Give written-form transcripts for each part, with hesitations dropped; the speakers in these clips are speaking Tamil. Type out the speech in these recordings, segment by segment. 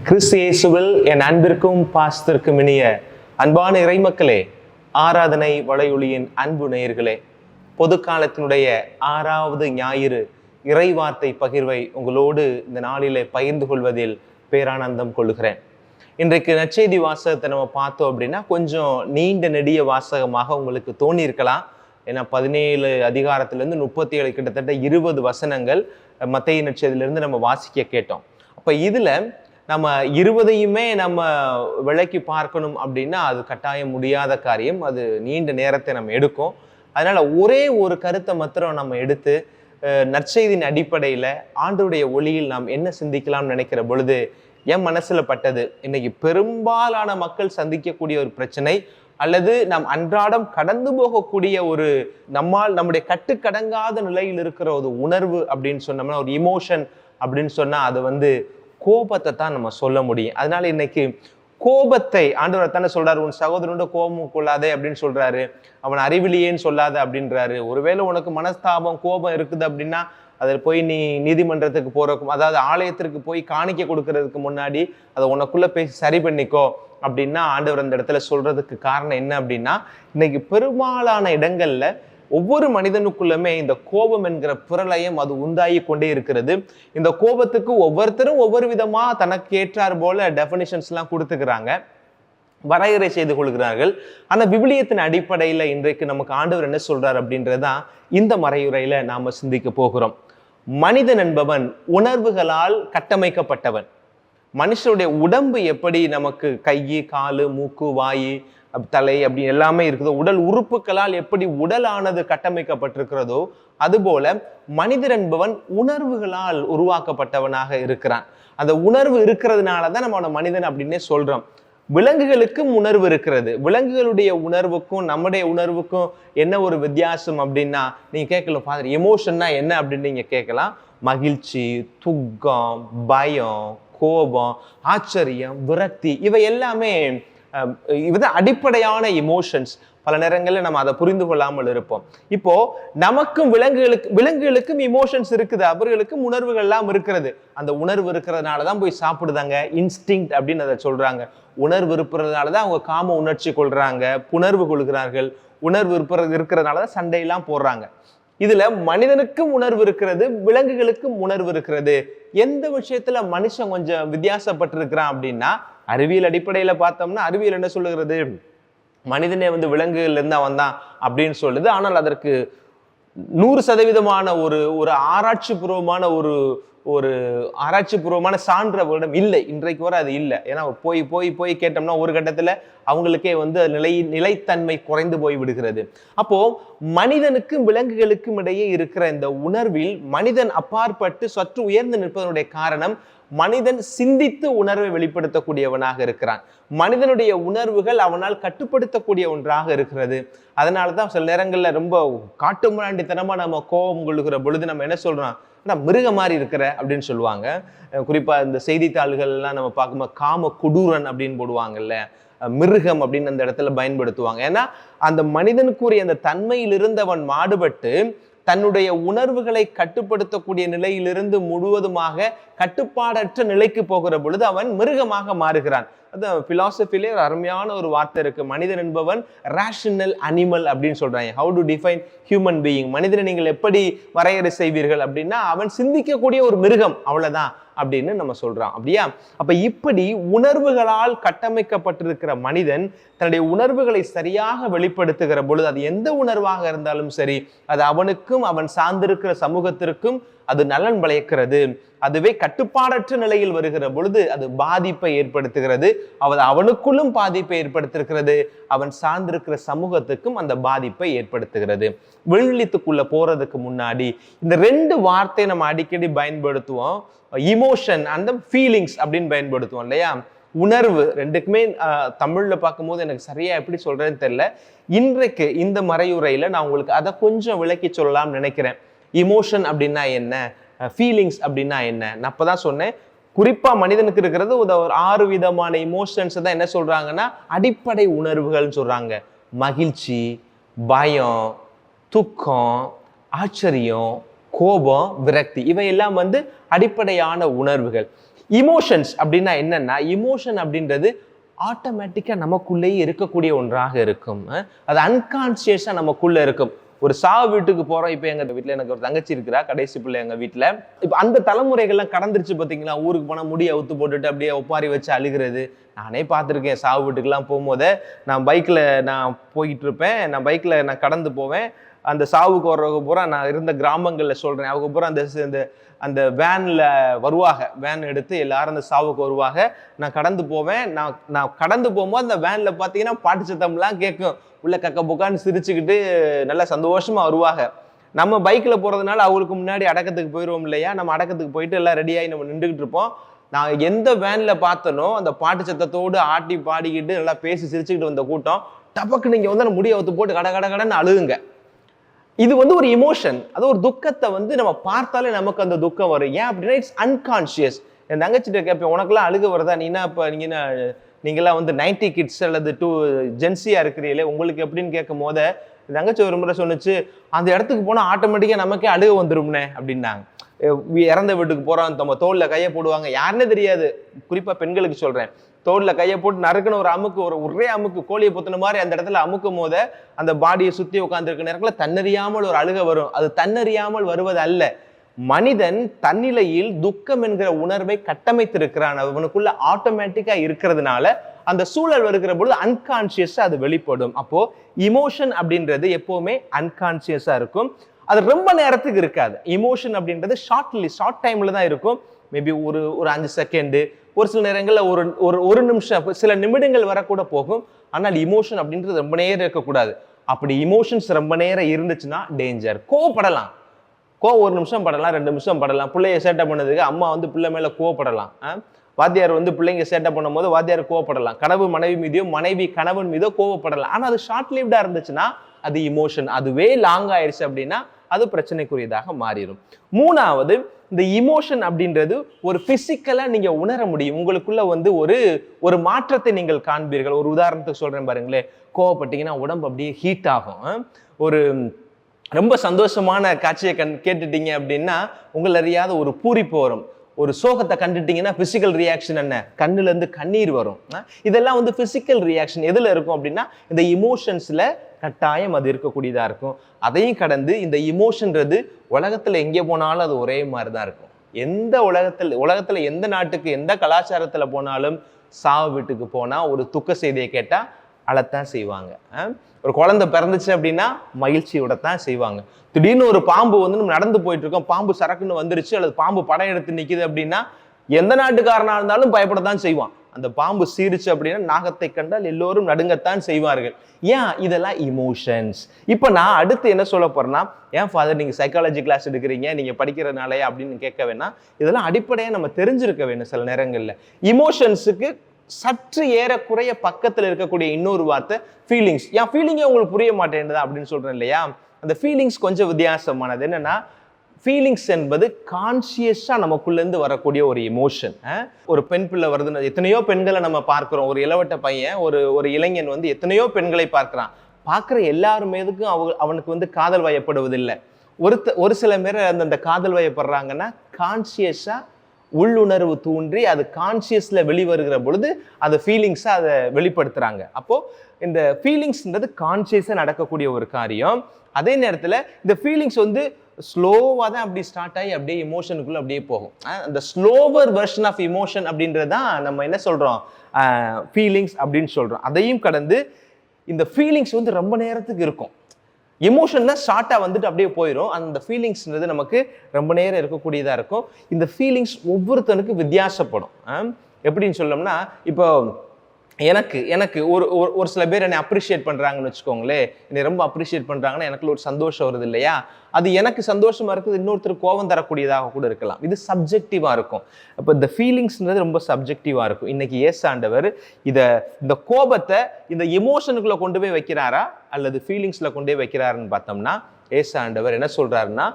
கிறிஸ்து இயேசுவில் என் அன்பிற்கும் பாசத்திற்கும் இனிய அன்பான இறைமக்களே, ஆராதனை வலையொலியின் அன்பு நேயர்களே, பொது காலத்தினுடைய 6வது ஞாயிறு இறைவார்த்தை பகிர்வை உங்களோடு இந்த நாளிலே பகிர்ந்து கொள்வதில் பேரானந்தம் கொள்கிறேன். இன்றைக்கு நற்செய்தி வாசகத்தை நம்ம பார்த்தோம் அப்படின்னா கொஞ்சம் நீண்ட நெடிய வாசகமாக உங்களுக்கு தோணியிருக்கலாம். ஏன்னா 17 அதிகாரத்திலிருந்து 37 கிட்டத்தட்ட 20 வசனங்கள் மத்தேயு நற்செய்தியிலிருந்து நம்ம வாசிக்க கேட்டோம். அப்போ இதில் நம்ம 20ஐயுமே நம்ம விளக்கி பார்க்கணும் அப்படின்னா அது கட்டாயம் முடியாத காரியம். அது நீண்ட நேரத்தை நம்ம எடுக்கும். அதனால ஒரே ஒரு கருத்தை மாத்திரம் நம்ம எடுத்து நற்செய்தியின் அடிப்படையில் ஆண்டவருடைய ஒளியில் நாம் என்ன சிந்திக்கலாம்னு நினைக்கிற பொழுது என் மனசுல பட்டது, இன்னைக்கு பெரும்பாலான மக்கள் சந்திக்கக்கூடிய ஒரு பிரச்சனை அல்லது நாம் அன்றாடம் கடந்து போகக்கூடிய ஒரு நம்முடைய கட்டுக்கடங்காத நிலையில் இருக்கிற ஒரு உணர்வு அப்படின்னு சொன்னோம்னா, ஒரு இமோஷன் அப்படின்னு சொன்னா அது கோபத்தை தான் நம்ம சொல்ல முடியும். அதனால இன்னைக்கு கோபத்தை ஆண்டவர் தானே சொல்றாரு, உன் சகோதரனோட கோபம் கொள்ளாதே அப்படின்னு சொல்றாரு, அவன் அறிவிலியேன்னு சொல்லாத அப்படின்றாரு. ஒருவேளை உனக்கு மனஸ்தாபம் கோபம் இருக்குது அப்படின்னா அதில் போய் நீ நீதிமன்றத்துக்கு போறக்கும், அதாவது ஆலயத்திற்கு போய் காணிக்க கொடுக்கறதுக்கு முன்னாடி அதை உனக்குள்ள பேசி சரி பண்ணிக்கோ அப்படின்னா ஆண்டவர் அந்த இடத்துல சொல்றதுக்கு காரணம் என்ன அப்படின்னா, இன்னைக்கு பெரும்பாலான இடங்கள்ல ஒவ்வொரு மனிதனுக்குள்ளுமே இந்த கோபம் என்கிற பிரளயம் அது உண்டாகி கொண்டே இருக்கிறது. இந்த கோபத்துக்கு ஒவ்வொருத்தரும் ஒவ்வொரு விதமா தனக்கு ஏற்றார் போல டெஃபினிஷன்ஸ் எல்லாம் கொடுத்துக்கிறாங்க, வரையறை செய்து கொள்கிறார்கள். ஆனா விவிலியத்தின் அடிப்படையில இன்றைக்கு நமக்கு ஆண்டவர் என்ன சொல்றார் அப்படின்றதான் இந்த மறையுரையில நாம சிந்திக்க போகிறோம். மனிதன் என்பவன் உணர்வுகளால் கட்டமைக்கப்பட்டவன். மனுஷனுடைய உடம்பு எப்படி நமக்கு கை, காலு, மூக்கு, வாய், தலை அப்படி எல்லாமே இருக்குதோ, உடல் உறுப்புகளால் எப்படி உடலானது கட்டமைக்கப்பட்டிருக்கிறதோ அதுபோல மனிதன் என்பவன் உணர்வுகளால் உருவாக்கப்பட்டவனாக இருக்கிறான். அந்த உணர்வு இருக்கிறதுனாலதான் நம்ம அவனை மனிதன் அப்படின்னே சொல்றோம். விலங்குகளுக்கும் உணர்வு இருக்கிறது. விலங்குகளுடைய உணர்வுக்கும் நம்முடைய உணர்வுக்கும் என்ன ஒரு வித்தியாசம் அப்படின்னா, நீங்க கேட்கலாம், ஃபாதர் எமோஷன்னா என்ன அப்படின்னு நீங்க கேட்கலாம். மகிழ்ச்சி, துக்கம், பயம், கோபம், ஆச்சரியம், விரக்தி, இவை எல்லாமே இதுதான் அடிப்படையான இமோஷன்ஸ். பல நேரங்களில் நம்ம அதை புரிந்து கொள்ளாமல் இருப்போம். இப்போ நமக்கும் விலங்குகளுக்கும் இமோஷன்ஸ் இருக்குது, அவர்களுக்கும் உணர்வுகள் எல்லாம் இருக்கிறது. அந்த உணர்வு இருக்கிறதுனாலதான் போய் சாப்பிடுதாங்க, இன்ஸ்டிங் அப்படின்னு அதை சொல்றாங்க. உணர்வு இருக்கிறதுனாலதான் அவங்க காம உணர்ச்சி கொள்றாங்க, புணர்வு கொள்கிறார்கள். உணர்வு இருக்கிறதுனாலதான் சண்டையெல்லாம் போடுறாங்க. இதுல மனிதனுக்கும் உணர்வு இருக்கிறது, விலங்குகளுக்கும் உணர்வு இருக்கிறது. எந்த விஷயத்துல மனுஷன் கொஞ்சம் வித்தியாசப்பட்டிருக்கிறான் அப்படின்னா, அறிவியல் அடிப்படையில பார்த்தோம்னா அறிவியல் என்ன சொல்லுகிறது, மனிதனே விலங்குகள்ல இருந்து அவன் தான் அப்படின்னு சொல்லுது. ஆனால் அதற்கு 100% ஒரு ஆராய்ச்சிபூர்வமான சான்று அவரிடம் இல்லை. இன்றைக்கு வரை அது இல்லை. ஏன்னா போய் போய் போய் கேட்டோம்னா ஒரு கட்டத்துல அவங்களுக்கே நிலைத்தன்மை குறைந்து போய் விடுகிறது. அப்போ மனிதனுக்கும் விலங்குகளுக்கும் இடையே இருக்கிற இந்த உணர்வில் மனிதன் அப்பாற்பட்டு சற்று உயர்ந்து நிற்பதனுடைய காரணம், மனிதன் சிந்தித்து உணர்வை வெளிப்படுத்தக்கூடியவனாக இருக்கிறான். மனிதனுடைய உணர்வுகள் அவனால் கட்டுப்படுத்தக்கூடிய ஒன்றாக இருக்கிறது. அதனாலதான் சில நேரங்கள்ல ரொம்ப காட்டு முராண்டித்தனமா நம்ம கோபம் கொள்ளுகிற பொழுது நம்ம என்ன சொல்றோம், மிருக மாதிரி இருக்கிற அப்படின்னு சொல்லுவாங்க. குறிப்பா இந்த செய்தித்தாள்கள் எல்லாம் நம்ம பார்க்கும்போது காம கொடூரன் அப்படின்னு போடுவாங்கல்ல, மிருகம் அப்படின்னு அந்த இடத்துல பயன்படுத்துவாங்க. ஏன்னா அந்த மனிதனுக்குரிய அந்த தன்மையில் இருந்தவன் மாடுபட்டு தன்னுடைய உணர்வுகளை கட்டுப்படுத்தக்கூடிய நிலையிலிருந்து முழுவதுமாக கட்டுப்பாடற்ற நிலைக்கு போகிற பொழுது அவன் மிருகமாக மாறுகிறான். அது பிலாசபிலே ஒரு அருமையான ஒரு வார்த்தை இருக்கு, மனிதன் என்பவன் ரேஷனல் அனிமல் அப்படின்னு சொல்றாங்க. How to define human being, மனிதனை நீங்கள் எப்படி வரையறை செய்வீர்கள் அப்படின்னா அவன் சிந்திக்கக்கூடிய ஒரு மிருகம், அவ்வளவுதான் அப்படின்னு நம்ம சொல்றோம். அப்படியா? அப்ப இப்படி உணர்வுகளால் கட்டமைக்கப்பட்டிருக்கிற மனிதன் தன்னுடைய உணர்வுகளை சரியாக வெளிப்படுத்துகிற பொழுது, அது எந்த உணர்வாக இருந்தாலும் சரி, அது அவனுக்கும் அவன் சார்ந்திருக்கிற சமூகத்திற்கும் அது நலன் விளைக்கிறது. அதுவே கட்டுப்பாடற்ற நிலையில் வருகிற பொழுது அது பாதிப்பை ஏற்படுத்துகிறது. அவனுக்குள்ளும் பாதிப்பை ஏற்படுத்திருக்கிறது, அவன் சார்ந்திருக்கிற சமூகத்துக்கும் அந்த பாதிப்பை ஏற்படுத்துகிறது. விழுலித்துக்குள்ள போறதுக்கு முன்னாடி இந்த 2 வார்த்தை நம்ம அடிக்கடி பயன்படுத்துவோம், இமோஷன் அண்ட் ஃபீலிங்ஸ் அப்படின்னு பயன்படுத்துவோம் இல்லையா. உணர்வு ரெண்டுக்குமே தமிழ்ல பார்க்கும்போது எனக்கு சரியா எப்படி சொல்றேன்னு தெரியல. இன்றைக்கு இந்த மறையுரையில நான் உங்களுக்கு அதை கொஞ்சம் விளக்கி சொல்லலாம்னு நினைக்கிறேன். இமோஷன் அப்படின்னா என்ன, ஃபீலிங்ஸ் அப்படின்னா என்ன. நான் அப்பதான் சொன்னேன், குறிப்பா மனிதனுக்கு இருக்கிறது ஒரு 6 விதமான இமோஷன்ஸ் தான் என்ன சொல்றாங்கன்னா அடிப்படை உணர்வுகள்னு சொல்றாங்க. மகிழ்ச்சி, பயம், துக்கம், ஆச்சரியம், கோபம், விரக்தி, இவையெல்லாம் அடிப்படையான உணர்வுகள். இமோஷன்ஸ் அப்படின்னா என்னன்னா, இமோஷன் அப்படின்றது ஆட்டோமேட்டிக்கா நமக்குள்ளேயே இருக்கக்கூடிய ஒன்றாக இருக்கும். அது அன்கான்சியஸா நமக்குள்ள இருக்கும். ஒரு சாவு வீட்டுக்கு போறோம். இப்ப எங்க வீட்டுல எனக்கு ஒரு தங்கச்சி இருக்கிறா, கடைசி பிள்ளை எங்க வீட்டுல. இப்ப அந்த தலைமுறைகள்லாம் கடந்துருச்சு பாத்தீங்களா. ஊருக்கு போனா முடியை அவுத்து போட்டுட்டு அப்படியே ஒப்பாரி வச்சு அழுகிறது. நானே பார்த்துருக்கேன். சாவு வீட்டுக்கெல்லாம் போகும்போது நான் பைக்ல போயிட்டு இருப்பேன். நான் கடந்து போவேன். அந்த சாவுக்கு வர்றவங்க பூரா நான் இருந்த கிராமங்கள்ல சொல்றேன். அவங்க பூரா அந்த வேன்ல வருவாங்க. வேன் எடுத்து எல்லாரும் அந்த சாவுக்கு வருவாங்க. நான் கடந்து போவேன். நான் கடந்து போகும்போது அந்த வேன்ல பாத்தீங்கன்னா பாட்டு சத்தம்லாம் கேட்கும். உள்ள கக்க புக்கான்னு சிரிச்சுக்கிட்டு நல்லா சந்தோஷமா வருவாங்க. நம்ம பைக்ல போறதுனால அவங்களுக்கு முன்னாடி அடக்கத்துக்கு போயிடுவோம் இல்லையா. நம்ம அடக்கத்துக்கு போயிட்டு எல்லாம் ரெடியாகி நம்ம நின்றுகிட்டு இருப்போம். நான் எந்த வேன்ல பார்த்தனோ அந்த பாட்டு சத்தத்தோடு ஆட்டி பாடிக்கிட்டு நல்லா பேசி சிரிச்சுக்கிட்டு வந்த கூட்டம் டபக்கு நீங்க வந்து முடிய ஒத்து போட்டு கடன்னு அழுகுங்க. இது வந்து ஒரு இமோஷன். அது ஒரு துக்கத்தை வந்து நம்ம பார்த்தாலே நமக்கு அந்த துக்கம் வரும். ஏன் அப்படின்னா இட்ஸ் அன்கான்சியஸ். என் தங்கச்சிட்ட கேட்பேன், உனக்கெல்லாம் அழுக வருதா? நீனா இப்போ நீங்களாம் வந்து 90 கிட்ஸ் அல்லது ஜென்சியா இருக்கிறீங்களே, உங்களுக்கு எப்படின்னு கேட்கும் போது என் தங்கச்சி ஒரு முறை சொன்னிச்சு, அந்த இடத்துக்கு போனால் ஆட்டோமேட்டிக்காக நமக்கே அழுக வந்துரும்னே அப்படின்னாங்க. இறந்த வீட்டுக்கு போகிறோம், நம்ம தோல்ல கையை போடுவாங்க, யாருன்னே தெரியாது. குறிப்பாக பெண்களுக்கு சொல்கிறேன். தோல்ல கையை போட்டு நறுக்குன்னு ஒரே அமுக்கு கோழியை பொத்துன மாதிரி அந்த இடத்துல அமுக்கும் போது அந்த பாடியை சுற்றி உட்காந்துருக்க நேரத்தில் தன்னறியாமல் ஒரு அழுக வரும். அது தன்னறியாமல் வருவது அல்ல. மனிதன் தன்னிலையில் துக்கம் என்கிற உணர்வை கட்டமைத்திருக்கிறான். அவனுக்குள்ள ஆட்டோமேட்டிக்கா இருக்கிறதுனால அந்த சூழல் வருகிற பொழுது அன்கான்சியஸா அது வெளிப்படும். அப்போ இமோஷன் அப்படின்றது எப்பவுமே அன்கான்சியஸா இருக்கும். அது ரொம்ப நேரத்துக்கு இருக்காது. இமோஷன் அப்படின்றது ஷார்ட் டைம்ல தான் இருக்கும். மேபி ஒரு 5 செகண்டு, ஒரு சில நேரங்களில் ஒரு நிமிஷம், சில நிமிடங்கள் வரக்கூட போகும். ஆனால் இமோஷன் அப்படின்றது ரொம்ப நேரம் இருக்கக்கூடாது. அப்படி இமோஷன்ஸ் ரொம்ப நேரம் இருந்துச்சுன்னா டேஞ்சர். கோவப்படலாம், ஒரு நிமிஷம் படலாம், 2 நிமிஷம் படலாம். பிள்ளைய சேட்டை பண்ணதுக்கு அம்மா வந்து பிள்ளை மேல கோவப்படலாம். வாத்தியார் வந்து பிள்ளைங்க சேட்டை பண்ணும் போது வாத்தியார் கோவப்படலாம். கனவு மனைவி மீதோ, மனைவி கணவன் மீதோ கோவப்படலாம். ஆனா அது ஷார்ட் லிவ்டா இருந்துச்சுன்னா அது இமோஷன். அதுவே லாங் ஆயிடுச்சு அப்படின்னா அது பிரச்சனைக்குரியதாக மாறிடும். மூணாவது, இந்த இமோஷன் அப்படின்றது ஒரு பிசிக்கலா நீங்க உணர முடியும். உங்களுக்குள்ள வந்து ஒரு மாற்றத்தை நீங்கள் காண்பீர்கள். ஒரு உதாரணத்துக்கு சொல்றேன் பாருங்களேன். கோவப்பட்டீங்கன்னா உடம்பு அப்படியே ஹீட் ஆகும். ஒரு ரொம்ப சந்தோஷமான காட்சியை கேட்டுட்டீங்க அப்படின்னா உங்களை அறியாத ஒரு பூரிப்பு வரும். ஒரு சோகத்தை கண்டுட்டீங்கன்னா பிசிக்கல் ரியாக்ஷன் என்ன? கண்ணுல இருந்து கண்ணீர் வரும். இதெல்லாம் வந்து பிசிக்கல் ரியாக்ஷன். எதுல இருக்கும் அப்படின்னா இந்த இமோஷன்ஸ்ல கட்டாயம் அது இருக்கக்கூடியதா இருக்கும். அதையும் கடந்து இந்த இமோஷன்றது உலகத்துல எங்கே போனாலும் அது ஒரே மாதிரிதான் இருக்கும். எந்த உலகத்துல எந்த நாட்டுக்கு எந்த கலாச்சாரத்துல போனாலும் சாவு வீட்டுக்கு போனா ஒரு துக்க செய்தியை கேட்டா அழத்தான் செய்வாங்க. ஒரு குழந்தை பிறந்துச்சு அப்படின்னா மகிழ்ச்சியோட தான் செய்வாங்க. திடீர்னு ஒரு பாம்பு வந்து நம்ம நடந்து போயிட்டு இருக்கோம், பாம்பு சரக்குன்னு வந்துருச்சு அல்லது பாம்பு படம் எடுத்து நிக்குது அப்படின்னா எந்த நாட்டுக்காரனா இருந்தாலும் பயப்படத்தான் செய்வான். அந்த பாம்பு சீரிச்சு அப்படின்னா நாகத்தை கண்டால் எல்லோரும் நடுங்கத்தான் செய்வார்கள். ஏன்? இதெல்லாம் இமோஷன்ஸ். இப்ப நான் அடுத்து என்ன சொல்ல போறேன்னா, ஏன் ஃபாதர் நீங்க சைக்காலஜி கிளாஸ் எடுக்கிறீங்க, நீங்க படிக்கிறதுனாலே அப்படின்னு கேட்க வேணாம். இதெல்லாம் அடிப்படையா நம்ம தெரிஞ்சிருக்க வேணும். சில நேரங்கள்ல இமோஷன்ஸுக்கு சற்று ஏறக்குறைய பக்கத்துல இருக்கக்கூடிய இன்னொரு வார்த்தை ஃபீலிங்ஸ். ஏன் ஃபீலிங்கே உங்களுக்கு புரிய மாட்டேங்குதா அப்படின்னு சொல்றேன் இல்லையா. அந்த ஃபீலிங்ஸ் கொஞ்சம் வித்தியாசமானது. என்னன்னா, ஃபீலிங்ஸ் என்பது கான்சியஸா நமக்குள்ள இருந்து வரக்கூடிய ஒரு எமோஷன். ஒரு பெண் பிள்ளை வருதுன்னு எத்தனையோ பெண்களை நம்ம பார்க்கிறோம். ஒரு இளவட்ட பையன், ஒரு இளைஞன் வந்து எத்தனையோ பெண்களை பார்க்கிறான். பார்க்கிற எல்லாருமே அவனுக்கு வந்து காதல் வயப்படுவதில்லை. ஒரு சில பேர் அந்த காதல் வயப்படுறாங்கன்னா கான்சியஸா உள்ளுணர்வு தூண்டி அது கான்சியஸ்ல வெளிவருகிற பொழுது அந்த ஃபீலிங்ஸை அதை வெளிப்படுத்துறாங்க. அப்போ இந்த ஃபீலிங்ஸ்ன்றது கான்சியஸா நடக்கக்கூடிய ஒரு காரியம். அதே நேரத்துல இந்த ஃபீலிங்ஸ் வந்து ஸ்லோவா தான் அப்படி ஸ்டார்ட் ஆகி அப்படியே இமோஷனுக்குள்ள அப்படியே போகும். அந்த ஸ்லோவர் வெர்ஷன் ஆஃப் இமோஷன் அப்படின்றது தான் நம்ம என்ன சொல்றோம், ஃபீலிங்ஸ் அப்படின்னு சொல்றோம். அதையும் கடந்து இந்த ஃபீலிங்ஸ் வந்து ரொம்ப நேரத்துக்கு இருக்கும். எமோஷன் தான் ஷார்ட்டாக வந்துட்டு அப்படியே போயிடும். அந்த ஃபீலிங்ஸ்ன்றது நமக்கு ரொம்ப நேரம் இருக்கக்கூடியதாக இருக்கும். இந்த ஃபீலிங்ஸ் ஒவ்வொருத்தனுக்கு வித்தியாசப்படும். எப்படின்னு சொல்லணும்னா, இப்போ எனக்கு ஒரு சில பேர் என்னை அப்ரிஷியேட் பண்ணுறாங்கன்னு வச்சுக்கோங்களேன். என்னை ரொம்ப அப்ரிஷியேட் பண்ணுறாங்கன்னா எனக்குள்ள ஒரு சந்தோஷம் வருது இல்லையா. அது எனக்கு சந்தோஷமா இருக்குது, இன்னொருத்தருக்கு கோபம் தரக்கூடியதாக கூட இருக்கலாம். இது சப்ஜெக்டிவாக இருக்கும். அப்போ இந்த ஃபீலிங்ஸ்ன்றது ரொம்ப சப்ஜெக்டிவாக இருக்கும். இன்னைக்கு இயேசுஆண்டவர் இந்த கோபத்தை இந்த எமோஷனுக்குள்ள கொண்டு போய் வைக்கிறாரா அல்லது ஃபீலிங்ஸ்ல கொண்டு போய் வைக்கிறாருன்னு பார்த்தோம்னா, இயேசுஆண்டவர் என்ன சொல்றாருன்னா,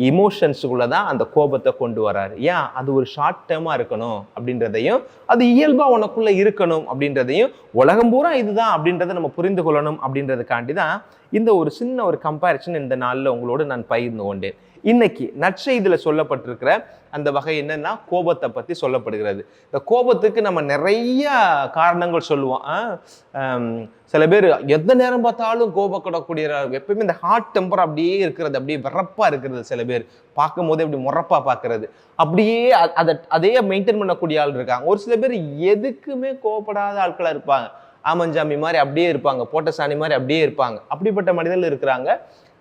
இமோஷன்ஸுக்குள்ளதான் அந்த கோபத்தை கொண்டு வராரு. ஏன்? அது ஒரு ஷார்ட் டேர்மா இருக்கணும் அப்படின்றதையும், அது இயல்பா உனக்குள்ள இருக்கணும் அப்படின்றதையும், உலகம் பூரா இதுதான் அப்படின்றத நம்ம புரிந்து கொள்ளணும் அப்படின்றதுக்காண்டி தான் இந்த ஒரு சின்ன ஒரு கம்பேரிசன் இந்த நாளில் உங்களோடு நான் பகிர்ந்து கொண்டேன். இன்னைக்கு நற்செய்தியில சொல்லப்பட்டிருக்கிற அந்த வகை என்னன்னா கோபத்தை பத்தி சொல்லப்படுகிறது. இந்த கோபத்துக்கு நம்ம நிறைய காரணங்கள் சொல்லுவோம். சில பேர் எந்த நேரம் பார்த்தாலும் கோபப்படக்கூடிய, எப்பயுமே இந்த ஹாட் டெம்பர் அப்படியே இருக்கிறது, அப்படியே வரப்பா இருக்கிறது. சில பேர் பார்க்கும் போதே அப்படி முறப்பா பார்க்கறது, அப்படியே அதே மெயின்டைன் பண்ணக்கூடிய ஆள் இருக்காங்க. ஒரு சில பேர் எதுக்குமே கோபப்படாத ஆட்களா இருப்பாங்க. ஆமஞ்சாமி மாதிரி அப்படியே இருப்பாங்க, போட்ட சாணி மாதிரி அப்படியே இருப்பாங்க. அப்படிப்பட்ட மனிதர்கள் இருக்கிறாங்க.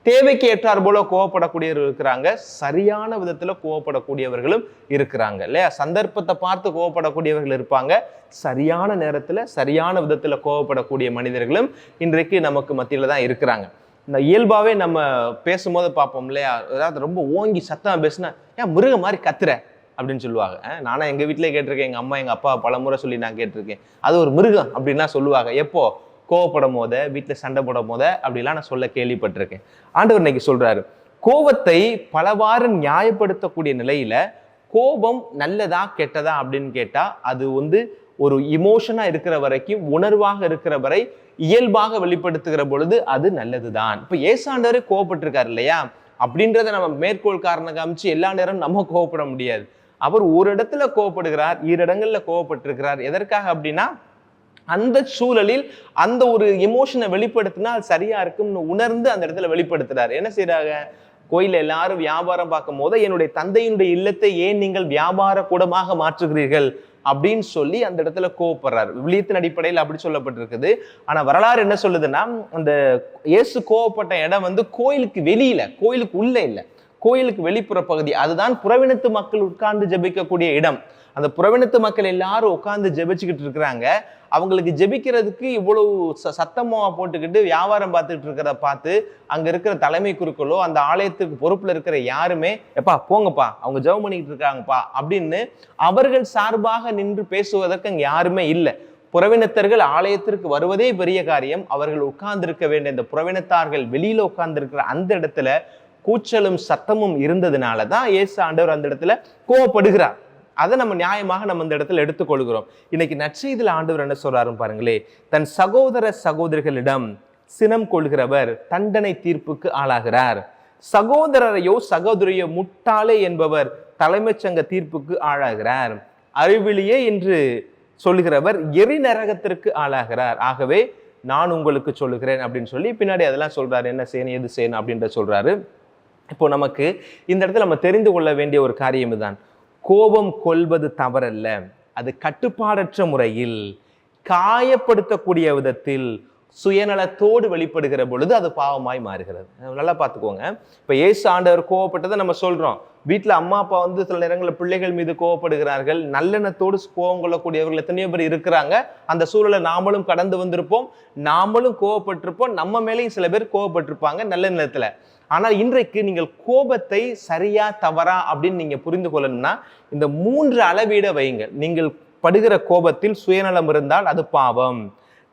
தேவைக்கு ஏற்றார் போல கோவப்படக்கூடியவர்கள் இருக்கிறாங்க, சரியான விதத்துல கோவப்படக்கூடியவர்களும் இருக்கிறாங்க இல்லையா? சந்தர்ப்பத்தை பார்த்து கோவப்படக்கூடியவர்கள் இருப்பாங்க, சரியான நேரத்துல சரியான விதத்துல கோவப்படக்கூடிய மனிதர்களும் இன்றைக்கு நமக்கு மத்தியில தான் இருக்கிறாங்க. இந்த இயல்பாவே நம்ம பேசும்போது பார்ப்போம் இல்லையா? அதாவது ரொம்ப ஓங்கி சத்தமா பேசுனா, ஏன் மிருக மாதிரி கத்துற அப்படின்னு சொல்லுவாங்க. நானா எங்க வீட்டிலே கேட்டிருக்கேன், எங்க அம்மா எங்க அப்பா பலமுறை சொல்லி நான் கேட்டிருக்கேன். அது ஒரு மிருகம் அப்படின்னா சொல்லுவாங்க. எப்போ? கோவப்படும் போத, வீட்டில் சண்டை போடும் போத அப்படிலாம் நான் சொல்ல கேள்விப்பட்டிருக்கேன். ஆண்டவர் இன்னைக்கு சொல்றாரு, கோபத்தை பலவாறு நியாயப்படுத்தக்கூடிய நிலையில கோபம் நல்லதா கெட்டதா அப்படின்னு கேட்டா அது ஒரு இமோஷனா இருக்கிற வரைக்கும், உணர்வாக இருக்கிற வரை, இயல்பாக வெளிப்படுத்துகிற பொழுது அது நல்லதுதான். இப்ப ஏசாண்டவரே கோவப்பட்டிருக்காரு இல்லையா? அப்படின்றத நம்ம மேற்கோள் காரணம் காமிச்சு எல்லா நேரம் நம்ம கோவப்பட முடியாது. அவர் ஒரு இடத்துல கோவப்படுகிறார், 2 இடங்கள்ல கோவப்பட்டிருக்கிறார். எதற்காக அப்படின்னா அந்த சூழலில் அந்த ஒரு எமோஷனை வெளிப்படுத்தினா அது சரியா இருக்கும்னு உணர்ந்து அந்த இடத்துல வெளிப்படுத்துறாரு. என்ன செய்யறாங்க? கோயில எல்லாரும் வியாபாரம் பார்க்கும் போது, என்னுடைய தந்தையினுடைய இல்லத்தை ஏன் நீங்கள் வியாபார கூடமாக மாற்றுகிறீர்கள் அப்படின்னு சொல்லி அந்த இடத்துல கோவப்படுறாரு. விவிலியத்தின் அடிப்படையில் அப்படி சொல்லப்பட்டிருக்குது. ஆனா வரலாறு என்ன சொல்லுதுன்னா, அந்த இயேசு கோவப்பட்ட இடம் கோயிலுக்கு வெளியில, கோயிலுக்கு உள்ள இல்லை, கோயிலுக்கு வெளிப்புற பகுதி. அதுதான் புறவினத்து மக்கள் உட்கார்ந்து ஜெபிக்கக்கூடிய இடம். அந்த புறவினத்து மக்கள் எல்லாரும் உட்கார்ந்து ஜெபிச்சுக்கிட்டு இருக்கிறாங்க. அவங்களுக்கு ஜெபிக்கிறதுக்கு இவ்வளவு சத்தமா போட்டுக்கிட்டு வியாபாரம் பார்த்துட்டு இருக்கிறத பார்த்து அங்க இருக்கிற தலைமை குருக்களோ அந்த ஆலயத்துக்கு பொறுப்புல இருக்கிற யாருமே, எப்பா போங்கப்பா, அவங்க ஜெபம் பண்ணிக்கிட்டு இருக்காங்கப்பா அப்படின்னு அவர்கள் சார்பாக நின்று பேசுவதற்கு அங்க யாருமே இல்லை. புறவினத்தர்கள் ஆலயத்திற்கு வருவதே பெரிய காரியம். அவர்கள் உட்கார்ந்திருக்க வேண்டிய இந்த புறவினத்தார்கள் வெளியில உட்கார்ந்திருக்கிற அந்த இடத்துல கூச்சலும் சத்தமும் இருந்ததுனாலதான் இயேசு ஆண்டவர் அந்த இடத்துல கோவப்படுகிறார். அதை நம்ம நியாயமாக நம்ம இந்த இடத்துல எடுத்துக்கொள்கிறோம். இன்னைக்கு நற்செய்தியில் ஆண்டவர் என்ன சொல்றாருன்னு பாருங்களே, தன் சகோதர சகோதரிகளிடம் சினம் கொள்கிறவர் தண்டனை தீர்ப்புக்கு ஆளாகிறார். சகோதரரையோ சகோதரியோ முட்டாளே என்பவர் தலைமைச் சங்க தீர்ப்புக்கு ஆளாகிறார். அறிவிலியே என்று சொல்லுகிறவர் எரி நரகத்திற்கு ஆளாகிறார். ஆகவே நான் உங்களுக்கு சொல்லுகிறேன் அப்படின்னு சொல்லி பின்னாடி அதெல்லாம் சொல்றாரு. என்ன செய்யணும், எது செய்யணும் அப்படின்ற சொல்றாரு. இப்போ நமக்கு இந்த இடத்துல நம்ம தெரிந்து கொள்ள வேண்டிய ஒரு காரியம் இதுதான். கோபம் கொள்வது தவறல்ல, அது கட்டுப்பாடற்ற முறையில் காயப்படுத்தக்கூடிய விதத்தில் சுயநலத்தோடு வெளிப்படுகிற பொழுது அது பாவமாய் மாறுகிறது. நல்லா பார்த்துக்கோங்க. இப்ப இயேசு ஆண்டவர் கோவப்பட்டதை நம்ம சொல்றோம். வீட்டுல அம்மா அப்பா சில நேரங்களில் பிள்ளைகள் மீது கோவப்படுகிறார்கள். நல்லெண்ணத்தோடு கோபம் கொள்ளக்கூடியவர்கள் எத்தனையோ பேர் இருக்கிறாங்க. அந்த சூழலை நாமளும் கடந்து வந்திருப்போம், நாமளும் கோவப்பட்டிருப்போம், நம்ம மேலேயும் சில பேர் கோவப்பட்டிருப்பாங்க நல்ல நேரத்துல. ஆனால் இன்றைக்கு நீங்கள் கோபத்தை சரியா தவறா அப்படின்னு நீங்க புரிந்து கொள்ளணும்னா இந்த 3 அளவீட வைங்க. நீங்கள் படுகிற கோபத்தில் சுயநலம் இருந்தால் அது பாவம்.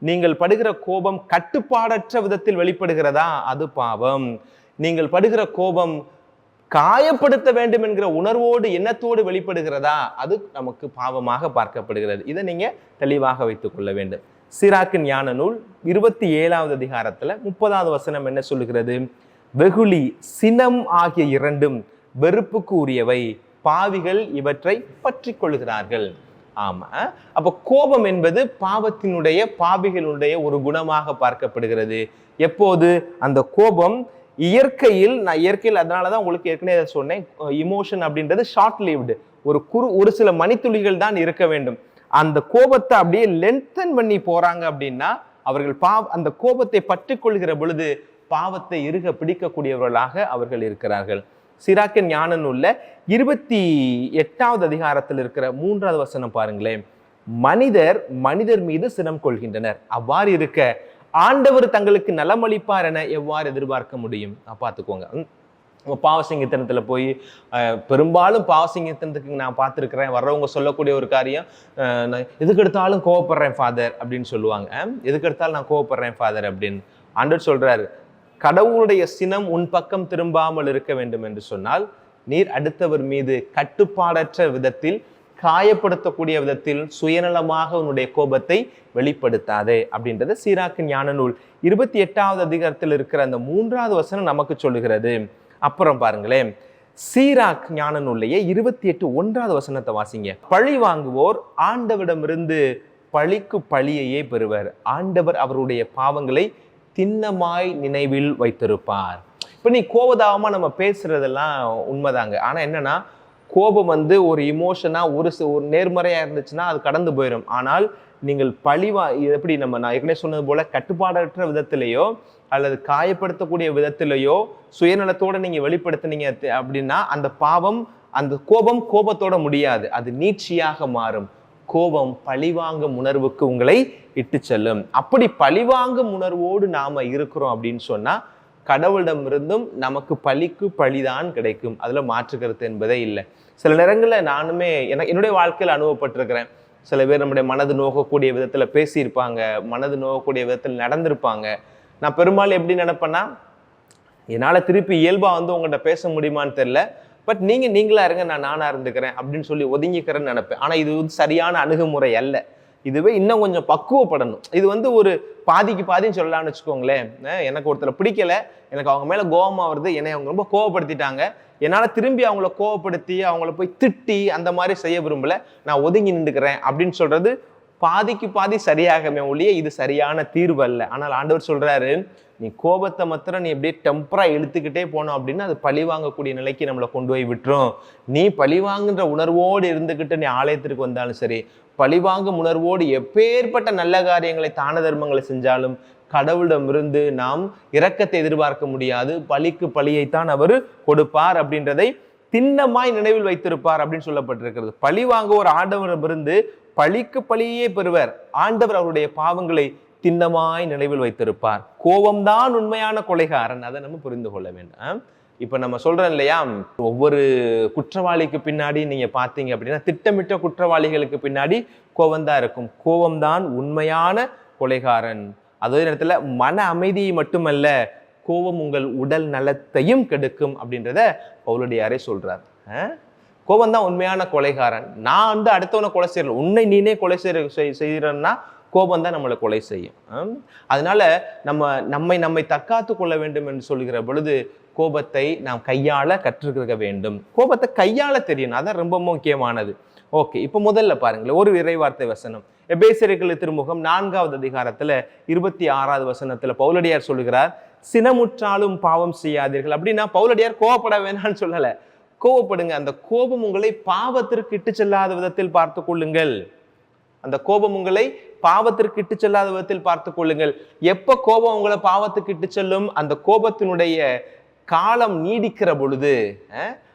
நீங்கள் படுகிற கோபம் கட்டுப்பாடற்ற விதத்தில் வெளிப்படுகிறதா, அது பாவம். நீங்கள் படுகிற கோபம் காயப்படுத்த வேண்டும் என்கிற உணர்வோடு எண்ணத்தோடு வெளிப்படுகிறதா, அது நமக்கு பாவமாக பார்க்கப்படுகிறது. இதை நீங்க தெளிவாக வைத்துக் கொள்ள வேண்டும். சிராக்கின் ஞான நூல் 27வது அதிகாரத்துல 30வது வசனம் என்ன சொல்லுகிறது? வெகுளி சினம் ஆகிய இரண்டும் வெறுப்புக்கு உரியவை, பாவிகள் இவற்றை பற்றி கொள்கிறார்கள். ஆமா, அப்ப கோபம் என்பது பாவிகளுடைய ஒரு குணமாக பார்க்கப்படுகிறது. எப்போது அந்த கோபம் இயற்கையில், அதனாலதான் உங்களுக்கு ஏற்கனவே சொன்னேன், இமோஷன் அப்படின்றது ஷார்ட் லிவ்டு, ஒரு சில மணித்துளிகள் தான் இருக்க வேண்டும். அந்த கோபத்தை அப்படியே லென்தன் பண்ணி போறாங்க அப்படின்னா அவர்கள் அந்த கோபத்தை பற்றி கொள்கிற பொழுது பாவத்தை இறுக பிடிக்கக்கூடியவர்களாக அவர்கள் இருக்கிறார்கள். சிராக்கின் ஞான நூல்ல 28வது அதிகாரத்தில் இருக்கிற 3வது வசனம் பாருங்களேன். மனிதர் மீது சினம் கொள்கின்றனர், அவ்வாறு இருக்க ஆண்டவர் தங்களுக்கு நலமளிப்பார் என எவ்வாறு எதிர்பார்க்க முடியும்? பார்த்துக்கோங்க. பாவசிங்கத்தனத்துல போய் பெரும்பாலும் பாவசிங்கத்தனத்துக்கு நான் பார்த்துருக்கிறேன், வர்றவங்க சொல்லக்கூடிய ஒரு காரியம், எதுக்கு எடுத்தாலும் கோவப்படுறேன் ஃபாதர் அப்படின்னு சொல்லுவாங்க. எதுக்கு எடுத்தாலும் நான் கோவப்படுறேன் ஃபாதர் அப்படின்னு. ஆண்டவர் சொல்றாரு, கடவுளுடைய சினம் உன் பக்கம் திரும்பாமல் இருக்க வேண்டும் என்று சொன்னால் நீர் அடுத்தவர் மீது கட்டுப்பாடற்ற விதத்தில், காயப்படுத்தக்கூடிய விதத்தில் சுயநலமாக உன்னுடைய கோபத்தை வெளிப்படுத்தாதே அப்படின்றது சீராக்கின் ஞான நூல் 28வது அதிகாரத்தில் இருக்கிற அந்த 3வது வசனம் நமக்கு சொல்லுகிறது. அப்புறம் பாருங்களேன், சீராக் ஞான நூல்லையே 28:1 வசனத்தை வாசிங்க. பழி வாங்குவோர் ஆண்டவரிடமிருந்து பழிக்கு பழியையே பெறுவர். ஆண்டவர் அவருடைய பாவங்களை திண்ணமாய் நினைவில் வைத்திருப்பார். இப்ப நீ கோபதாபமா நம்ம பேசுறதெல்லாம் உண்மைதாங்க. ஆனா என்னன்னா, கோபம் ஒரு இமோஷனா ஒரு நேர்மறையா இருந்துச்சுன்னா அது கடந்து போயிடும். ஆனால் நீங்கள் எப்படி நான் ஏற்கனவே சொன்னது போல கட்டுப்பாடற்ற விதத்திலேயோ அல்லது காயப்படுத்தக்கூடிய விதத்திலேயோ சுயநலத்தோட நீங்க வெளிப்படுத்தினீங்க அப்படின்னா அந்த பாவம், அந்த கோபத்தோட முடியாது, அது நீட்சியாக மாறும். கோபம் பழிவாங்கும் உணர்வுக்கு உங்களை இட்டு செல்லும். அப்படி பழிவாங்கும் உணர்வோடு நாம இருக்கிறோம் அப்படின்னு சொன்னா கடவுளிடமிருந்தும் நமக்கு பழிக்கு பழிதான் கிடைக்கும். அதுல மாற்று கருத்து என்பதே இல்லை. சில நேரங்களில் நானுமே என்னுடைய வாழ்க்கையில் அனுபவப்பட்டிருக்கிறேன். சில பேர் நம்முடைய மனது நோக்கக்கூடிய விதத்துல பேசியிருப்பாங்க, மனது நோக்கக்கூடிய விதத்தில் நடந்திருப்பாங்க. நான் பெரும்பாலும் எப்படி நினைப்பேன்னா, என்னால் திருப்பி இயல்பா உங்கள்கிட்ட பேச முடியுமான்னு தெரியல, பட் நீங்களா இருங்க, நான் நானா இருந்துக்கிறேன் அப்படின்னு சொல்லி ஒதுங்கிக்கிறேன்னு நினைப்பேன். ஆனா இது சரியான அணுகுமுறை அல்ல. இதுவே இன்னும் கொஞ்சம் பக்குவப்படணும். இது ஒரு பாதிக்கு பாதின்னு சொல்லலாம்னு வச்சுக்கோங்களேன். எனக்கு ஒருத்தர் பிடிக்கல, எனக்கு அவங்க மேல கோபமா வருது, என்னை அவங்க ரொம்ப கோவப்படுத்திட்டாங்க, என்னால் திரும்பி அவங்கள கோவப்படுத்தி அவங்கள போய் திட்டி அந்த மாதிரி செய்ய விரும்பல, நான் ஒதுங்கி நின்றுக்கிறேன் அப்படின்னு சொல்றது பாதிக்கு பாதி சரியாகவே ஒழிய இது சரியான தீர்வு அல்ல. ஆனால் ஆண்டவர் சொல்றாரு, நீ கோபத்தை மாத்திரம் நீ எப்படியே டெம்பரா இழுத்துக்கிட்டே போனோம் அப்படின்னா அது பழி வாங்கக்கூடிய நிலைக்கு நம்மளை கொண்டு போய் விட்டுரும். நீ பழிவாங்குன்ற உணர்வோடு இருந்துக்கிட்டு நீ ஆலயத்திற்கு வந்தாலும் சரி, பழிவாங்கும் உணர்வோடு எப்பேற்பட்ட நல்ல காரியங்களை தான தர்மங்களை செஞ்சாலும் கடவுளிடமிருந்து நாம் இரக்கத்தை எதிர்பார்க்க முடியாது. பழிக்கு பழியைத்தான் அவர் கொடுப்பார் அப்படின்றதை திண்ணமாய் நினைவில் வைத்திருப்பார் அப்படின்னு சொல்லப்பட்டிருக்கிறது. பழி வாங்க ஒரு ஆண்டவரிடமிருந்து பழிக்கு பழியே பெறுவர். ஆண்டவர் அவருடைய பாவங்களை திண்ணமாய் நினைவில் வைத்திருப்பார். கோபம்தான் உண்மையான கொலைகாரன், அதை நம்ம புரிந்து கொள்ள வேண்டும். இப்ப நம்ம சொல்றோம் இல்லையா, ஒவ்வொரு குற்றவாளிக்கு பின்னாடி நீங்க பாத்தீங்க அப்படின்னா திட்டமிட்ட குற்றவாளிகளுக்கு பின்னாடி கோபம்தான் இருக்கும். கோபம்தான் உண்மையான கொலைகாரன். அதே நேரத்துல மன அமைதியை மட்டுமல்ல, கோபம் உங்கள் உடல் நலத்தையும் கெடுக்கும் அப்படின்றத பவுலடியாரே சொல்றார். கோபம் தான் உண்மையான கொலைகாரன். நான் அடுத்தவனை கொலை செய்யறேன், உன்னை நீனே கொலை செய்யறன்னா கோபம் தான் நம்மளை கொலை செய்யும். அதனால நம்மை தற்காத்து கொள்ள வேண்டும் என்று சொல்கிற பொழுது கோபத்தை நாம் கையாள கற்றுக்க வேண்டும். கோபத்தை கையாள தெரியணும், அதான் ரொம்ப முக்கியமானது. ஓகே, இப்ப முதல்ல பாருங்களேன், ஒரு இறைவார்த்தை வசனம். எபேசியர்கள் திருமுகம் 4வது அதிகாரத்துல 26வது வசனத்துல பவுலடியார் சொல்லுகிறார், சினமுற்றாலும் பாவம் செய்யாதீர்கள். அப்படின்னா பவுலடியார் கோபப்பட வேணாம்னு சொல்லல, கோபப்படுங்க. அந்த கோபம் உங்களை பாவத்திற்கு இட்டு செல்லாத விதத்தில் பார்த்து கொள்ளுங்கள். அந்த கோபம் உங்களை பாவத்திற்கு இட்டு செல்லாத விதத்தில் பார்த்து கொள்ளுங்கள். எப்ப கோபம் உங்களை பாவத்துக்கு இட்டு செல்லும்? அந்த கோபத்தினுடைய காலம் நீடிக்கிற பொழுது,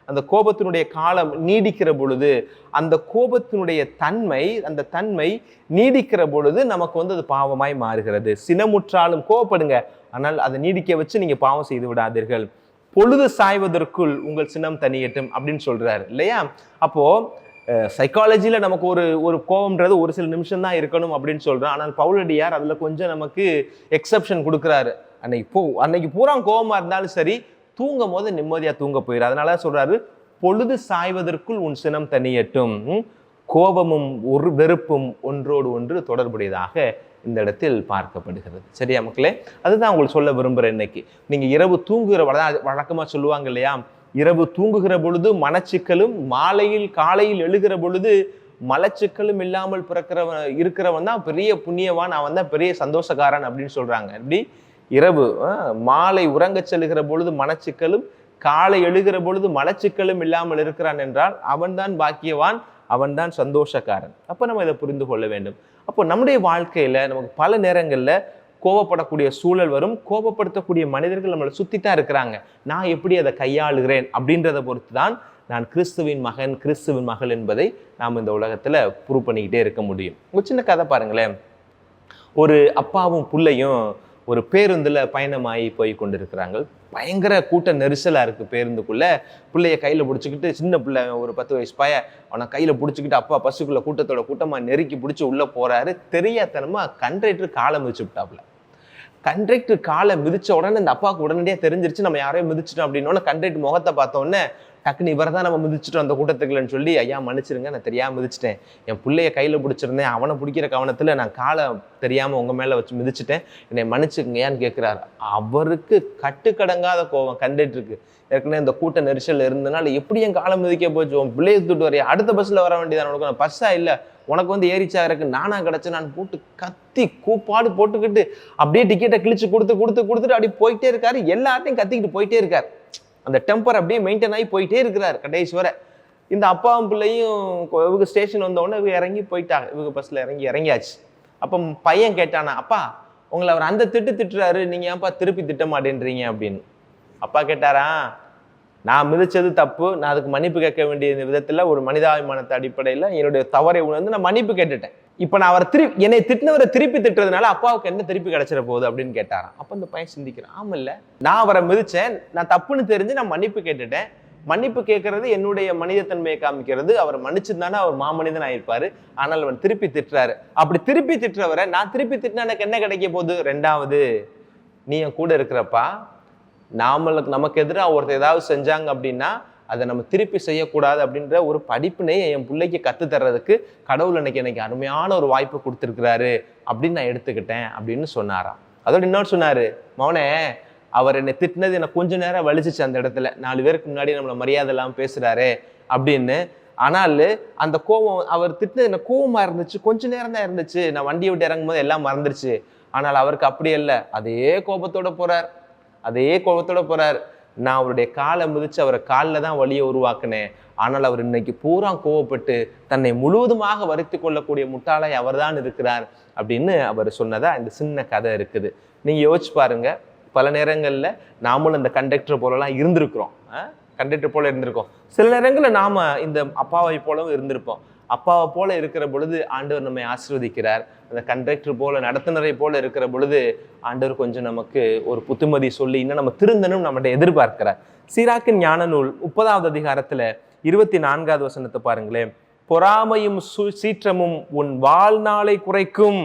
அந்த கோபத்தினுடைய காலம் நீடிக்கிற பொழுது, அந்த கோபத்தினுடைய அந்த தன்மை நீடிக்கிற பொழுது நமக்கு அது பாவமாய் மாறுகிறது. சினமுற்றாலும் கோபப்படுங்க, ஆனால் அதை நீடிக்க வச்சு நீங்க பாவம் செய்து விடாதீர்கள். பொழுது சாய்வதற்குள் உங்கள் சினம் தனியட்டும் அப்படின்னு சொல்றாரு இல்லையா? அப்போ சைக்காலஜில நமக்கு ஒரு கோபம்ன்றது ஒரு சில நிமிஷம் தான் இருக்கணும் அப்படின்னு சொல்றோம். ஆனால் பவுலடியார் அதுல கொஞ்சம் நமக்கு எக்ஸப்ஷன் கொடுக்குறாரு. அன்னைக்கு பூரா கோபமா இருந்தாலும் சரி, தூங்கும் போது நிம்மதியா தூங்க போயிரு. அதனால சொல்றாரு, பொழுது சாய்வதற்குள் உன் சினம் தனியட்டும். கோபமும் ஒரு வெறுப்பும் ஒன்றோடு ஒன்று தொடர்புடையதாக இந்த இடத்தில் பார்க்கப்படுகிறது. சரியா மக்களே? அதுதான் உங்களுக்கு சொல்ல விரும்புகிறேன். இன்னைக்கு நீங்க இரவு தூங்குகிற வழக்கமா சொல்லுவாங்க இல்லையா, இரவு தூங்குகிற பொழுது மனச்சிக்கலும், காலையில் எழுகிற பொழுது மலச்சிக்கலும் இல்லாமல் இருக்கிறவன் தான் பெரிய புண்ணியவான், அவன் தான் பெரிய சந்தோஷக்காரன் அப்படின்னு சொல்றாங்க. இப்படி இரவு மாலை உறங்க செல்லுகிற பொழுது மனச்சிக்கலும், காலை எழுகிற பொழுது மலச்சிக்கலும் இல்லாமல் இருக்கிறான் என்றால் அவன்தான் பாக்கியவான், அவன்தான் சந்தோஷக்காரன். அப்ப நம்ம இதை புரிந்து கொள்ள வேண்டும். அப்போ நம்முடைய வாழ்க்கையில நமக்கு பல நேரங்கள்ல கோபப்படக்கூடிய சூழல் வரும். கோபப்படுத்தக்கூடிய மனிதர்கள் நம்மளை சுத்தித்தான் இருக்கிறாங்க. நான் எப்படி அதை கையாளுகிறேன் அப்படின்றத பொறுத்து தான் நான் கிறிஸ்துவின் மகன், கிறிஸ்துவின் மகள் என்பதை நாம் இந்த உலகத்துல ப்ரூவ் பண்ணிக்கிட்டே இருக்க முடியும். ஒரு சின்ன கதை பாருங்களேன். ஒரு அப்பாவும் பிள்ளையும் ஒரு பேருந்துல பயணமாகி போய் கொண்டிருக்கிறாங்க. பயங்கர கூட்ட நெரிசலா இருக்கு பேருந்துக்குள்ள. பிள்ளைய கையில பிடிச்சிக்கிட்டு, சின்ன பிள்ளை ஒரு 10 வயசு பையன், அவனை கையில பிடிச்சிக்கிட்டு அப்பா பஸ்ஸுக்குள்ள கூட்டத்தோட கூட்டமா நெருக்கி பிடிச்சி உள்ள போறாரு. தெரியாதனமா கண்டக்டர் காலை மிதிச்சு விட்டாப்புல. கண்டக்டர் காலை மிதிச்ச உடனே இந்த அப்பாவுக்கு உடனடியாக தெரிஞ்சிருச்சு, நம்ம யாரையும் மிதிச்சிட்டோம் அப்படின்னோடனே கண்டக்டர் முகத்தை பார்த்தோன்னே டக்குன்னு இவரை தான் நம்ம மிதிச்சிட்டோம் அந்த கூட்டத்துக்குலன்னு சொல்லி, ஐயா மன்னிச்சிருங்க, நான் தெரியாமல் மிதிச்சிட்டேன், என் பிள்ளைய கையில் பிடிச்சிருந்தேன், அவனை பிடிக்கிற கவனத்தில் நான் காலை தெரியாமல் உங்கள் மேலே வச்சு மிதிச்சிட்டேன், என்னை மன்னிச்சுக்கங்கயான்னு கேட்குறாரு. அவருக்கு கட்டுக்கடங்காத கோபம் கண்டுட்டு ஏற்கனவே இந்த கூட்ட நெரிசல் இருந்தனால எப்படி என் காலை மிதிக்க போச்சு, உன் பிள்ளையை தூட்டு வரையா, அடுத்த பஸ்ஸில் வர வேண்டியதான், உனக்கு பஸ்ஸா இல்லை, உனக்கு ஏரிச்சா இருக்கு, நானா கிடச்சேன், நான் போட்டு கத்தி கூப்பாடு போட்டுக்கிட்டு அப்படியே டிக்கெட்டை கிழிச்சு கொடுத்துட்டு அப்படியே போயிட்டே இருக்காரு. எல்லார்ட்டையும் கத்திக்கிட்டு போயிட்டே இருக்காரு. அந்த டெம்பர் அப்படியே மெயின்டைன் ஆகி போயிட்டே இருக்கிறார் கடைசி வரை. இந்த அப்பாவும் பிள்ளையும் இவங்க ஸ்டேஷன் வந்தோடனே இவங்க இறங்கி போயிட்டாங்க. இவங்க பஸ்ல இறங்கியாச்சு. அப்போ பையன் கேட்டானா, அப்பா உங்களை அவர் அந்த திட்டுறாரு, நீங்க ஏன்ப்பா திருப்பி திட்ட மாட்டேன்றீங்க அப்படின்னு. அப்பா கேட்டாரா, நான் மிதிச்சது தப்பு, நான் அதுக்கு மன்னிப்பு கேட்க வேண்டிய விதத்துல ஒரு மனிதாபிமானத்தை அடிப்படையில் என்னுடைய தவறை உணர்ந்து நான் மன்னிப்பு கேட்டுட்டேன். இப்ப நான் அவர் என்னை திட்டினவரை திருப்பி திட்டுறதுனால அப்பாவுக்கு என்ன திருப்பி கிடைச்சிட போகுது அப்படின்னு கேட்டாராம். அப்ப இந்த பையன் சிந்திக்கிறான், ஆமா இல்ல, நான் அவரை மிதிச்சேன், நான் தப்புன்னு தெரிஞ்சு நான் மன்னிப்பு கேட்டுட்டேன், மன்னிப்பு கேட்கறது என்னுடைய மனிதத்தன்மையை காமிக்கிறது, அவர் மன்னிச்சிருந்தானே அவர் மாமனிதன் ஆயிருப்பாரு, ஆனால் அவன் திருப்பி திட்டுறாரு. அப்படி திருப்பி திட்டுறவரை நான் திருப்பி திட்டினா எனக்கு என்ன கிடைக்க போகுது? ரெண்டாவது, நீ என் கூட இருக்கிறப்பா, நமக்கு எதிராக ஒருத்தர் ஏதாவது செஞ்சாங்க அப்படின்னா அதை நம்ம திருப்பி செய்யக்கூடாது அப்படின்ற ஒரு படிப்பினை என் பிள்ளைக்கு கற்றுத்தர்றதுக்கு கடவுள் எனக்கு அருமையான ஒரு வாய்ப்பு கொடுத்துருக்கிறாரு அப்படின்னு நான் எடுத்துக்கிட்டேன் அப்படின்னு சொன்னாராம். அதோட இன்னொரு சொன்னாரு, மவனே அவர் என்னை திட்டினது எனக்கு கொஞ்ச நேரம் வலிச்சிச்சு, அந்த இடத்துல 4 பேருக்கு முன்னாடி நம்மளை மரியாதை இல்லாமல் பேசுறாரு அப்படின்னு. ஆனால் அந்த கோபம், அவர் திட்டினது எனக்கு கோபமா இருந்துச்சு, கொஞ்ச நேரம் தான் இருந்துச்சு, நான் வண்டியை விட்டு இறங்கும் போது எல்லாம் மறந்துருச்சு. ஆனால் அவருக்கு அப்படி இல்லை, அதே கோபத்தோட போறார். நான் அவருடைய காலை மிதிச்சு அவரை காலில் தான் வலியை உருவாக்குனேன், ஆனால் அவர் இன்னைக்கு பூரா கோவப்பட்டு தன்னை முழுவதுமாக வருத்தி கொள்ளக்கூடிய முட்டாளாய் அவர் தான் இருக்கிறார் அப்படின்னு அவர் சொன்னதா இந்த சின்ன கதை இருக்குது. நீங்க யோசிச்சு பாருங்க, பல நேரங்கள்ல நாமளும் இந்த கண்டக்டர் போலலாம் இருந்திருக்கிறோம். சில நேரங்களில் நாம இந்த அப்பாவை போலவும் இருந்திருப்போம். அப்பாவை போல இருக்கிற பொழுது ஆண்டவர் நம்மை ஆசீர்வதிக்கிறார். அந்த கண்டக்டர் போல, நடத்துனரை போல இருக்கிற பொழுது ஆண்டவர் கொஞ்சம் நமக்கு ஒரு புத்துமதி சொல்லி இன்னும் நம்ம திருந்தனும் நம்மகிட்ட எதிர்பார்க்கிறார். சீராக்கின் ஞான நூல் 30வது அதிகாரத்துல 24வது வசனத்தை பாருங்களேன். பொறாமையும் சீற்றமும் உன் வாழ்நாளை குறைக்கும்.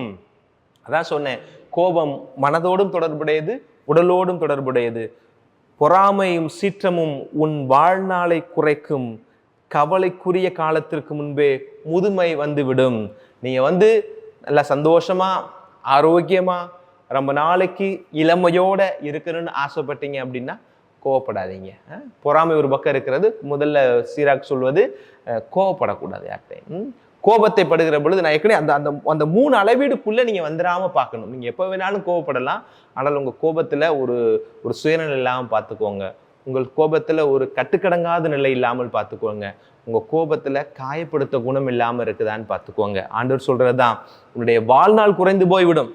அதான் சொன்னேன், கோபம் மனதோடும் தொடர்புடையது, உடலோடும் தொடர்புடையது. பொறாமையும் சீற்றமும் உன் வாழ்நாளை குறைக்கும், கவலைக்குரிய காலத்திற்கு முன்பே முதுமை வந்துவிடும். நீங்க நல்லா சந்தோஷமா ஆரோக்கியமா ரொம்ப நாளைக்கு இளமையோட இருக்கணும்னு ஆசைப்பட்டீங்க அப்படின்னா கோவப்படாதீங்க. பொறாமை ஒரு பக்கம் இருக்கிறது. முதல்ல சீராக் சொல்வது, கோவப்படக்கூடாது யார்கிட்டையும். கோபத்தை படுகிற பொழுது நான் ஏற்கனவே அந்த அந்த அந்த 3 அளவீடுக்குள்ள நீங்க வந்துடாம பார்க்கணும். நீங்க எப்போ வேணாலும் கோவப்படலாம், ஆனால் உங்க கோபத்துல ஒரு சுயநிலை இல்லாமல் பார்த்துக்கோங்க. உங்கள் கோபத்துல ஒரு கட்டுக்கடங்காத நிலை இல்லாமல் பார்த்துக்கோங்க. உங்க கோபத்துல காயப்படுத்த குணம் இல்லாமல் இருக்குதான்னு பார்த்துக்கோங்க. ஆண்டவர் சொல்றதுதான், உன்னுடைய வாழ்நாள் குறைந்து போய்விடும்.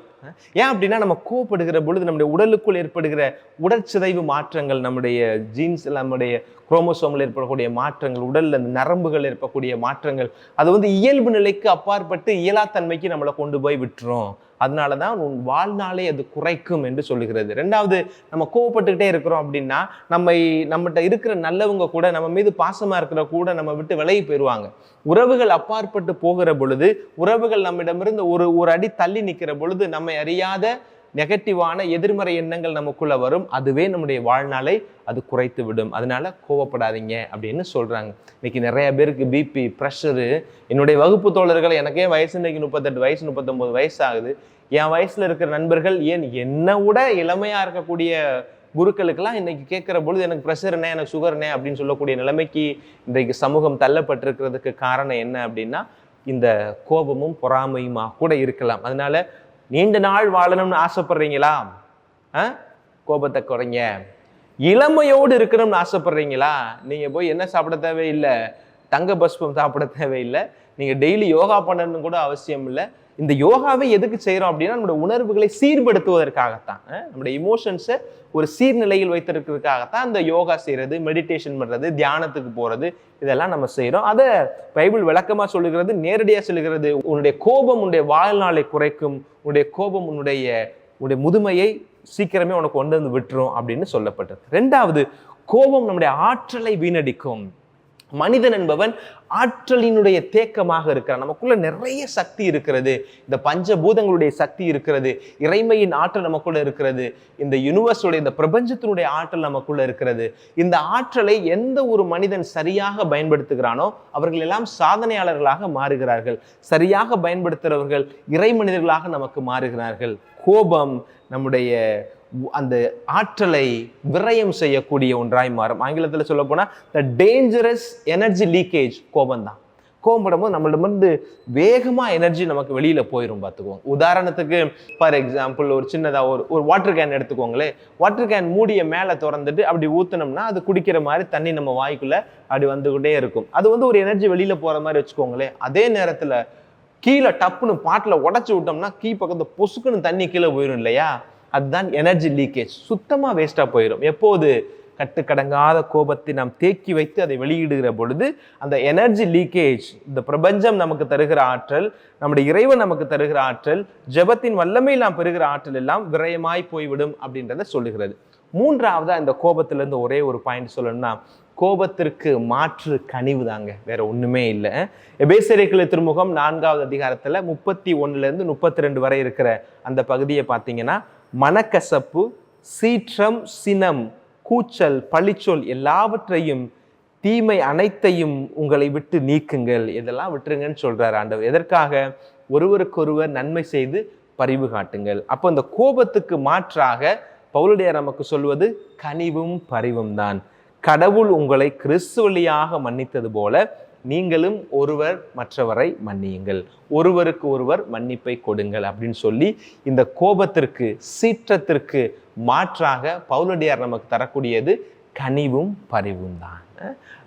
ஏன் அப்படின்னா, நம்ம கோவப்படுகிற பொழுது நம்முடைய உடலுக்குள் ஏற்படுகிற உடற்சிதைவு மாற்றங்கள், நம்முடைய ஜீன்ஸ், நம்முடைய குரோமோசோமில் ஏற்படக்கூடிய மாற்றங்கள், உடல்ல நரம்புகள் ஏற்படக்கூடிய மாற்றங்கள், அது இயல்பு நிலைக்கு அப்பாற்பட்டு இயலாத்தன்மைக்கு நம்மளை கொண்டு போய் விட்டுரும். அதனாலதான் உன் வாழ்நாளே அது குறைக்கும் என்று சொல்லுகிறது. 2வது, நம்ம கோவப்பட்டுக்கிட்டே இருக்கிறோம் அப்படின்னா நம்மகிட்ட இருக்கிற நல்லவங்க கூட, நம்ம மீது பாசமா இருக்கிற கூட நம்ம விட்டு விலகி போயிடுவாங்க. உறவுகள் அப்பாற்பட்டு போகிற பொழுது, உறவுகள் நம்மிடமிருந்து ஒரு அடி தள்ளி நிற்கிற பொழுது நம்மை அறியாத நெகட்டிவான எதிர்மறை எண்ணங்கள் நமக்குள்ள வரும். அதுவே நம்முடைய வாழ்நாளை அது குறைத்து விடும். அதனால கோவப்படாதீங்க அப்படின்னு சொல்றாங்க. இன்னைக்கு நிறைய பேருக்கு பிபி, ப்ரெஷரு. என்னுடைய வகுப்பு தோழர்கள், எனக்கே வயசு இன்னைக்கு 38 வயசு 39 வயசு ஆகுது. என் வயசுல இருக்கிற நண்பர்கள், ஏன் என்னை விட இளமையா இருக்கக்கூடிய குருக்களுக்கெல்லாம் இன்னைக்கு கேட்கிற பொழுது எனக்கு ப்ரெஷர் என்ன, எனக்கு சுகர் என்ன அப்படின்னு சொல்லக்கூடிய நிலைமைக்கு இன்றைக்கு சமூகம் தள்ளப்பட்டிருக்கிறதுக்கு காரணம் என்ன அப்படின்னா, இந்த கோபமும் பொறாமையுமா கூட இருக்கலாம். அதனால நீண்ட நாள் வாழணும்னு ஆசைப்படுறீங்களா? கோபத்தை குறைங்க. இளமையோடு இருக்கணும்னு ஆசைப்படுறீங்களா? நீங்க போய் என்ன சாப்பிட தேவையில்லை, தங்க பஸ்பம் சாப்பிட தேவையில்லை, நீங்க டெய்லி யோகா பண்ணணும்னு கூட அவசியம் இல்லை. இந்த யோகாவை எதுக்கு செய்யறோம் அப்படின்னா, நம்முடைய உணர்வுகளை சீர்படுத்துவதற்காகத்தான், நம்முடைய இமோஷன்ஸை ஒரு சீர்நிலையில் வைத்திருக்கிறதுக்காகத்தான் இந்த யோகா செய்யறது, மெடிடேஷன் பண்றது, தியானத்துக்கு போறது, இதெல்லாம் நம்ம செய்யறோம். அதை பைபிள் விளக்கமா சொல்லுகிறது, நேரடியா சொல்லுகிறது. உன்னுடைய கோபம் உன்னுடைய வாழ்நாளை குறைக்கும், உன்னுடைய கோபம் உன்னுடைய முதுமையை சீக்கிரமே உனக்கு கொண்டு வந்து விட்டுரும் அப்படின்னு சொல்லப்பட்டது. 2வது, கோபம் நம்முடைய ஆற்றலை வீணடிக்கும். மனிதன் என்பவன் ஆற்றலினுடைய தேக்கமாக இருக்கிறான். நமக்குள்ள நிறைய சக்தி இருக்கிறது. இந்த பஞ்சபூதங்களுடைய சக்தி இருக்கிறது. இறைமையின் ஆற்றல் நமக்குள்ள இருக்கிறது. இந்த யூனிவர்ஸோட இந்த பிரபஞ்சத்தினுடைய ஆற்றல் நமக்குள்ள இருக்கிறது. இந்த ஆற்றலை எந்த ஒரு மனிதன் சரியாக பயன்படுத்துகிறானோ அவர்கள் எல்லாம் சாதனையாளர்களாக மாறுகிறார்கள். சரியாக பயன்படுத்துகிறவர்கள் இறை மனிதர்களாக நமக்கு மாறுகிறார்கள். கோபம் நம்முடைய அந்த ஆற்றலை விரயம் செய்யக்கூடிய ஒன்றாய் மாறும். ஆங்கிலத்தில் சொல்ல போனா த டேஞ்சரஸ் எனர்ஜி லீக்கேஜ் கோபம் தான். கோபப்படும்போது நம்மளிடமிருந்து வேகமா எனர்ஜி நமக்கு வெளியில போயிடும். பார்த்துக்கோங்க. உதாரணத்துக்கு ஃபார் எக்ஸாம்பிள் ஒரு சின்னதா ஒரு வாட்டர் கேன் எடுத்துக்கோங்களேன். வாட்டர் கேன் மூடிய மேலே திறந்துட்டு அப்படி ஊத்துனோம்னா அது குடிக்கிற மாதிரி தண்ணி நம்ம வாய்க்குள்ள அப்படி வந்துகிட்டே இருக்கும். அது ஒரு எனர்ஜி வெளியில போற மாதிரி வச்சுக்கோங்களேன். அதே நேரத்துல கீழே டப்புன்னு பாட்டில் உடச்சி விட்டோம்னா பக்கத்துல பொசுக்குன்னு தண்ணி கீழே போயிடும் இல்லையா? அதுதான் எனர்ஜி லீக்கேஜ். சுத்தமா வேஸ்டா போயிடும். எப்போது கட்டுக்கடங்காத கோபத்தை நாம் தேக்கி வைத்து அதை வெளியிடுகிற பொழுது அந்த எனர்ஜி லீக்கேஜ், இந்த பிரபஞ்சம் நமக்கு தருகிற ஆற்றல், நம்முடைய இறைவன் நமக்கு தருகிற ஆற்றல், ஜெபத்தின் வல்லமையில் நாம் பெறுகிற ஆற்றல் எல்லாம் விரயமாய் போய்விடும் அப்படின்றத சொல்லுகிறது. மூன்றாவதா இந்த கோபத்திலிருந்து ஒரே ஒரு பாயிண்ட் சொல்லணும்னா, கோபத்திற்கு மாற்று கனிவு தாங்க, வேற ஒண்ணுமே இல்லை. எபேசியருக்கு திருமுகம் 4வது அதிகாரத்துல 31 to 32 வரை இருக்கிற அந்த பகுதியை பார்த்தீங்கன்னா, மனக்கசப்பு, சீற்றம், சினம், கூச்சல், பழிச்சொல் எல்லாவற்றையும் தீமை அனைத்தையும் உங்களை விட்டு நீக்குங்கள். இதெல்லாம் விட்டுருங்கன்னு சொல்றாரு ஆண்டவர். எதற்காக? ஒருவருக்கொருவர் நன்மை செய்து பரிவு காட்டுங்கள். அப்போ இந்த கோபத்துக்கு மாற்றாக பவுலடியார் நமக்கு சொல்வது கனிவும் பரிவும் தான். கடவுள் உங்களை கிறிஸ்து வழியாக மன்னித்தது போல நீங்களும் ஒருவர் மற்றவரை மன்னியுங்கள், ஒருவருக்கு ஒருவர் மன்னிப்பை கொடுங்கள் அப்படின்னு சொல்லி இந்த கோபத்திற்கு, சீற்றத்திற்கு மாற்றாக பவுலடியார் நமக்கு தரக்கூடியது கனிவும் பரிவும் தான்.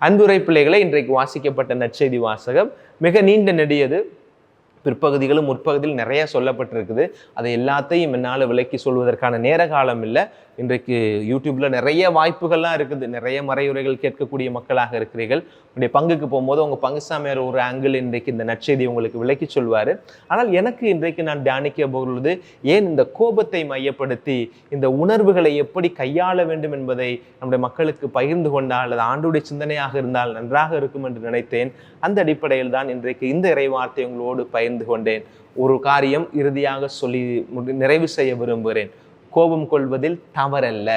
அன்புரை பிள்ளைகளை, இன்றைக்கு வாசிக்கப்பட்ட நற்செய்தி வாசகம் மிக நீண்ட நெடியது. பிற்பகுதிகளும் முற்பகுதியில் நிறைய சொல்லப்பட்டிருக்குது. அதை எல்லாத்தையும் என்னால் விளக்கி சொல்வதற்கான நேர காலம் இல்லை. இன்றைக்கு யூடியூப்ல நிறைய வாய்ப்புகள்லாம் இருக்குது. நிறைய மறையுரைகள் கேட்கக்கூடிய மக்களாக இருக்கிறீர்கள். உங்களுடைய பங்குக்கு போகும்போது உங்க பங்கு சாமியார் ஒரு ஆங்கிள் இன்றைக்கு இந்த நற்செய்தி உங்களுக்கு விளக்கி சொல்வாரு. ஆனால் எனக்கு இன்றைக்கு நான் தியானிக்க பொழுது, ஏன் இந்த கோபத்தை மையப்படுத்தி இந்த உணர்வுகளை எப்படி கையாள வேண்டும் என்பதை நம்முடைய மக்களுக்கு பகிர்ந்து கொண்டால், அது ஆண்டோடைய சிந்தனையாக இருந்தால் நன்றாக இருக்கும் என்று நினைத்தேன். அந்த அடிப்படையில் தான் இன்றைக்கு இந்த இறைவார்த்தை உங்களோடு பகிர்ந்து கொண்டேன். ஒரு காரியம் இறுதியாக சொல்லி நிறைவு செய்ய விரும்புகிறேன். கோபம் கொள்வதில் தவறல்ல.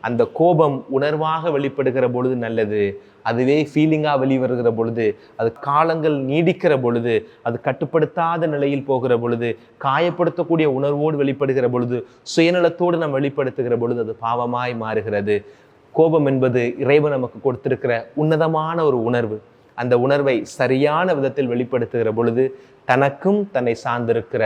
அந்த கோபம் உணர்வாக வெளிப்படுகிற பொழுது நல்லது. அதுவே ஃபீலிங்காக வெளிவருகிற பொழுது, அது காலங்கள் நீடிக்கிற பொழுது, அது கட்டுப்படுத்தாத நிலையில் போகிற பொழுது, காயப்படுத்தக்கூடிய உணர்வோடு வெளிப்படுகிற பொழுது, சுயநலத்தோடு நாம் வெளிப்படுத்துகிற பொழுது அது பாவமாய் மாறுகிறது. கோபம் என்பது இறைவன் நமக்கு கொடுத்திருக்கிற உன்னதமான ஒரு உணர்வு. அந்த உணர்வை சரியான விதத்தில் வெளிப்படுத்துகிற பொழுது தனக்கும் தன்னை சார்ந்திருக்கிற,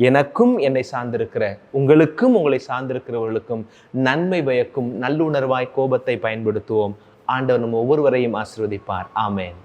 எனக்கும் என்னை சார்ந்திருக்கிற, உங்களுக்கும் உங்களை சார்ந்திருக்கிறவர்களுக்கும் நன்மை பயக்கும் நல்லுணர்வாய் கோபத்தை பயன்படுத்துவோம். ஆண்டவர் நம் ஒவ்வொருவரையும் ஆசீர்வதிப்பார். ஆமென்.